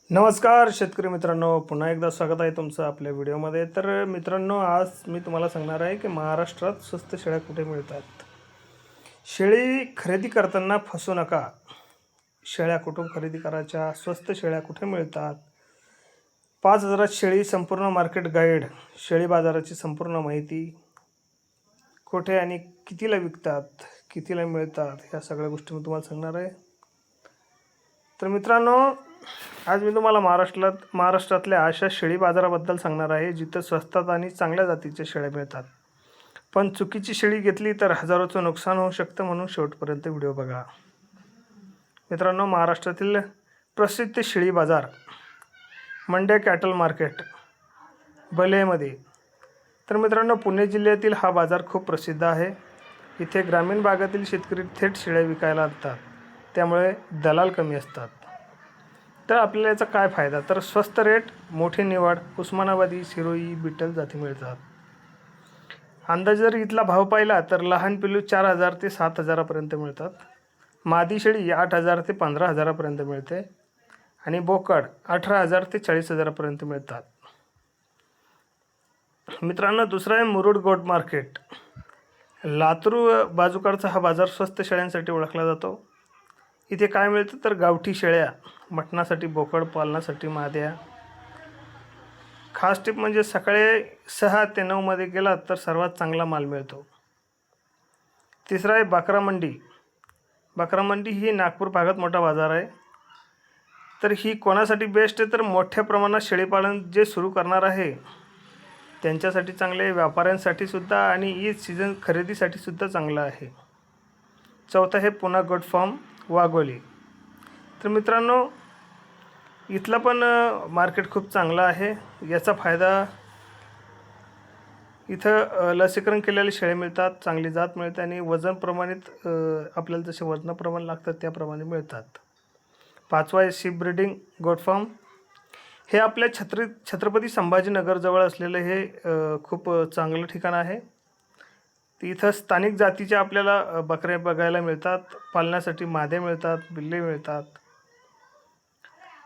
नमस्कार शेतकरी मित्रांनो, पुन्हा एकदा स्वागत आहे तुमचं आपल्या व्हिडिओमध्ये. तर मित्रांनो, आज मी तुम्हाला सांगणार आहे की महाराष्ट्रात स्वस्त शेळ्या कुठे मिळतात. शेळी खरेदी करताना फसू नका. शेळ्या कुठून खरेदी करायच्या, स्वस्त शेळ्या कुठे मिळतात, 5,000 शेळी संपूर्ण मार्केट गाईड, शेळी बाजाराची संपूर्ण माहिती, कुठे आणि कितीला विकतात, कितीला मिळतात, ह्या सगळ्या गोष्टी मी तुम्हाला सांगणार आहे. तर मित्रांनो, आज मी तुम्हाला महाराष्ट्रातल्या अशा शेळी बाजाराबद्दल सांगणार आहे जिथं स्वस्तात आणि चांगल्या जातीच्या शेळ्या मिळतात. पण चुकीची शेळी घेतली तर हजारोचं नुकसान होऊ शकतं, म्हणून शेवटपर्यंत व्हिडिओ बघा. मित्रांनो, महाराष्ट्रातील प्रसिद्ध शेळी बाजार मंड्या कॅटल मार्केट बलेमध्ये. तर मित्रांनो, पुणे जिल्ह्यातील हा बाजार खूप प्रसिद्ध आहे. इथे ग्रामीण भागातील शेतकरी थेट शेळ्या विकायला आणतात, त्यामुळे दलाल कमी असतात. तर आपल्याला याचा काय फायदा? तर स्वस्त रेट, मोठी निवड, उस्मानाबादी, शिरोई, बिटल जाती मिळतात. अंदाजे जर इथला भाव पाहिला तर लहान पिल्लू 4,000 ते 7,000पर्यंत मिळतात. मादी शेळी 8,000 ते 15,000पर्यंत मिळते आणि बोकड 18,000 ते 40,000पर्यंत मिळतात. मित्रांनो, दुसरा आहे मुरुड गोट मार्केट. लातूर बाजूकडचा हा बाजार स्वस्त शेळ्यांसाठी ओळखला जातो. इथे काय मिळतं तर गावठी शेळ्या, मटणासाठी बोकड, पालनासाठी माद्या. खास टिप म्हणजे सकाळी 6 ते 9मध्ये गेला तर सर्वात चांगला माल मिळतो. तिसरा आहे बकरा मंडी. बकरा मंडी ही नागपूर भागात मोठा बाजार आहे. तर ही कोणासाठी बेस्ट आहे तर मोठ्या प्रमाणात शेळीपालन जे सुरू करणार आहे त्यांच्यासाठी चांगले, व्यापाऱ्यांसाठी सुद्धा आणि ईद सीझन खरेदीसाठी सुद्धा चांगलं आहे. चौथा आहे पुन्हा गोट फार्म वाघोली. तर मित्रांनो, इथला पण मार्केट खूप चांगला आहे. याचा फायदा, इथं लसीकरण केलेले शेळे मिळतात, चांगली जात मिळते आणि वजन प्रमाणित आपल्याला जसे वजनाप्रमाणे लागतात त्याप्रमाणे मिळतात. पाचवा आहे शिप ब्रीडिंग गोट फार्म. हे आपल्या छत्रपती संभाजीनगरजवळ असलेलं हे खूप चांगलं ठिकाण आहे. इथं स्थानिक जातीच्या आपल्याला बकऱ्या बघायला मिळतात, पालण्यासाठी मादे मिळतात, बिल्ले मिळतात.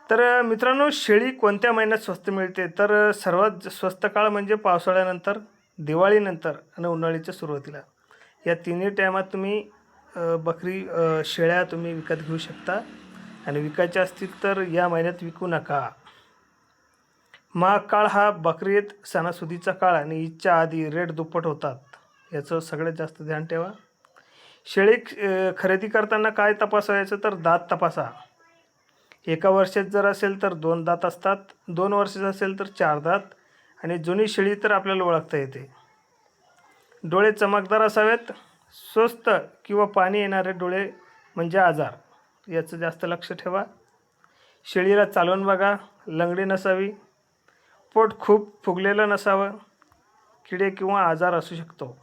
तर मित्रांनो, शेळी कोणत्या महिन्यात स्वस्त मिळते तर सर्वात स्वस्त काळ म्हणजे पावसाळ्यानंतर, दिवाळीनंतर आणि उन्हाळ्याच्या सुरुवातीला. या तिन्ही टायमात तुम्ही शेळ्या तुम्ही विकत घेऊ शकता आणि विकायच्या असतील तर या महिन्यात विकू नका. माघ काळ हा बकरी ईद सणासुदीचा काळ आणि ईदच्या आधी रेट दुप्पट होतात, याचं सगळ्यात जास्त ध्यान ठेवा. शेळी खरेदी करताना काय तपासायचं तर दात तपासा. एका वर्षात जर असेल तर 2 दात असतात, 2 वर्षाचं असेल तर 4 दात आणि जुनी शेळी तर आपल्याला ओळखता येते. डोळे चमकदार असावेत. स्वस्त किंवा पाणी येणारे डोळे म्हणजे आजार, याचं जास्त लक्ष ठेवा. शेळीला चालवून बघा. लंगडी नसावी, पोट खूप फुगलेलं नसावं, किडे किंवा आजार असू शकतो.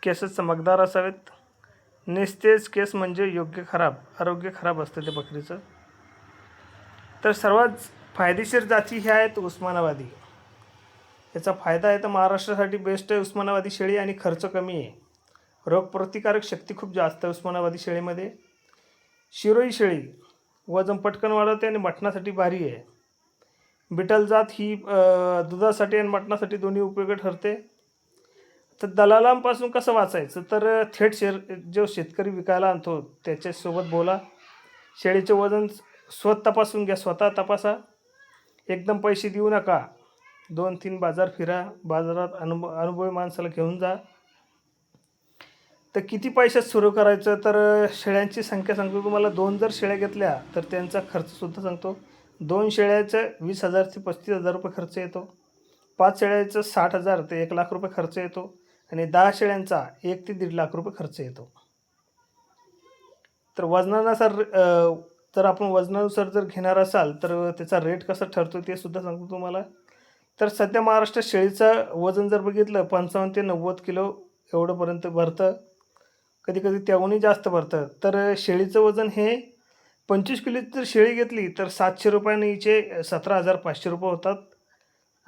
केस चमकदार असावेत. निस्तेज केस म्हणजे आरोग्य खराब असतं ते बकरीचं. तर सर्वात फायदेशीर जाती ह्या आहेत उस्मानाबादी. याचा फायदा आहे तर महाराष्ट्रासाठी बेस्ट आहे उस्मानाबादी शेळी आणि खर्च कमी आहे. रोगप्रतिकारक शक्ती खूप जास्त आहे उस्मानाबादी शेळीमध्ये. शिरोई शेळी वजन पटकन वाढवते आणि मटणासाठी भारी आहे. बिटल जात ही दुधासाठी आणि मटणासाठी दोन्ही उपयोगी ठरते. तर दलालांपासून कसं वाचायचं तर थेट जो शेतकरी विकायला आणतो त्याच्यासोबत बोला. शेळीचे वजन तपासून घ्या, स्वतः तपासा. एकदम पैसे देऊ नका. 2-3 बाजार फिरा. बाजारात अनुभवी माणसाला घेऊन जा. तर किती पैशात सुरू करायचं तर शेळ्यांची संख्या सांगतो तुम्हाला. 2 जर शेळ्या घेतल्या तर त्यांचा खर्चसुद्धा सांगतो. 2 शेळ्याचं 20,000 ते 35,000 रुपये खर्च येतो. 5 शेळ्याचं 60,000 ते 1,00,000 रुपये खर्च येतो आणि 10 शेळ्यांचा 1 ते 1.5 लाख रुपये खर्च येतो. तर जर आपण वजनानुसार जर घेणार असाल तर त्याचा रेट कसा ठरतो ते सुद्धा सांगतो तुम्हाला. तर सध्या महाराष्ट्रात शेळीचं वजन जर बघितलं 55 ते 90 किलो एवढंपर्यंत भरतं, कधीकधी त्याहूनही जास्त भरतं. तर शेळीचं वजन हे 25 किलोची जर शेळी घेतली तर 700 रुपयाने हिचे 17,500 रुपये होतात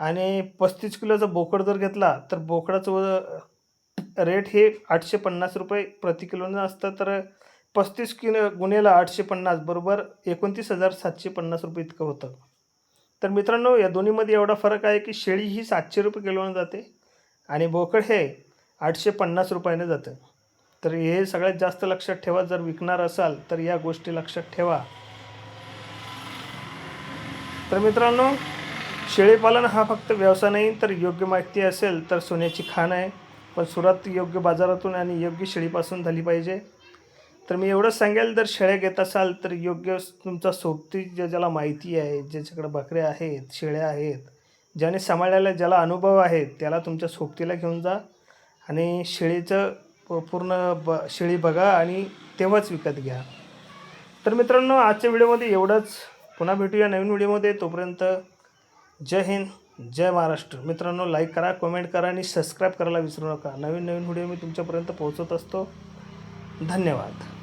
आणि 35 किलोचा बोकड जर घेतला तर बोकडाचं रेट हे 850 रुपये प्रति किलोनं असतं. तर 35 गुणेला 850 बरोबर 29,750 रुपये इतकं होतं. तर मित्रांनो, या दोन्हीमध्ये एवढा फरक आहे की शेळी ही 700 रुपये किलोने जाते आणि बोकड हे 850 रुपयाने जातं. तर हे सगळ्यात जास्त लक्षात ठेवा. जर विकणार असाल तर या गोष्टी लक्षात ठेवा. तर मित्रांनो, शेळीपालन हा फक्त व्यवसाय नाही, तर योग्य माहिती असेल तर सोन्याची खाण आहे. पण सुरुवात योग्य बाजारातून आणि योग्य शेळीपासून झाली पाहिजे. तर मी एवढंच सांगेल, जर शेळ्या घेत असाल तर योग्य तुमचा सोबती ज्याला माहिती आहे, ज्याच्याकडे बकऱ्या आहेत, शेळ्या आहेत, ज्याने सांभाळलेला ज्याला अनुभव आहे, त्याला तुमच्या सोबतीला घेऊन जा आणि शेळीचं पूर्ण शेळी बघा आणि तेव्हाच विकत घ्या. तर मित्रांनो, आजच्या व्हिडिओमध्ये एवढंच. पुन्हा भेटूया नवीन व्हिडिओमध्ये. तोपर्यंत जय हिंद, जय महाराष्ट्र. मित्रांनो, लाईक करा, कमेंट करा आणि सबस्क्राईब करायला विसरू नका. नवीन व्हिडिओ मी तुमच्यापर्यंत पोहोचवत असतो. धन्यवाद.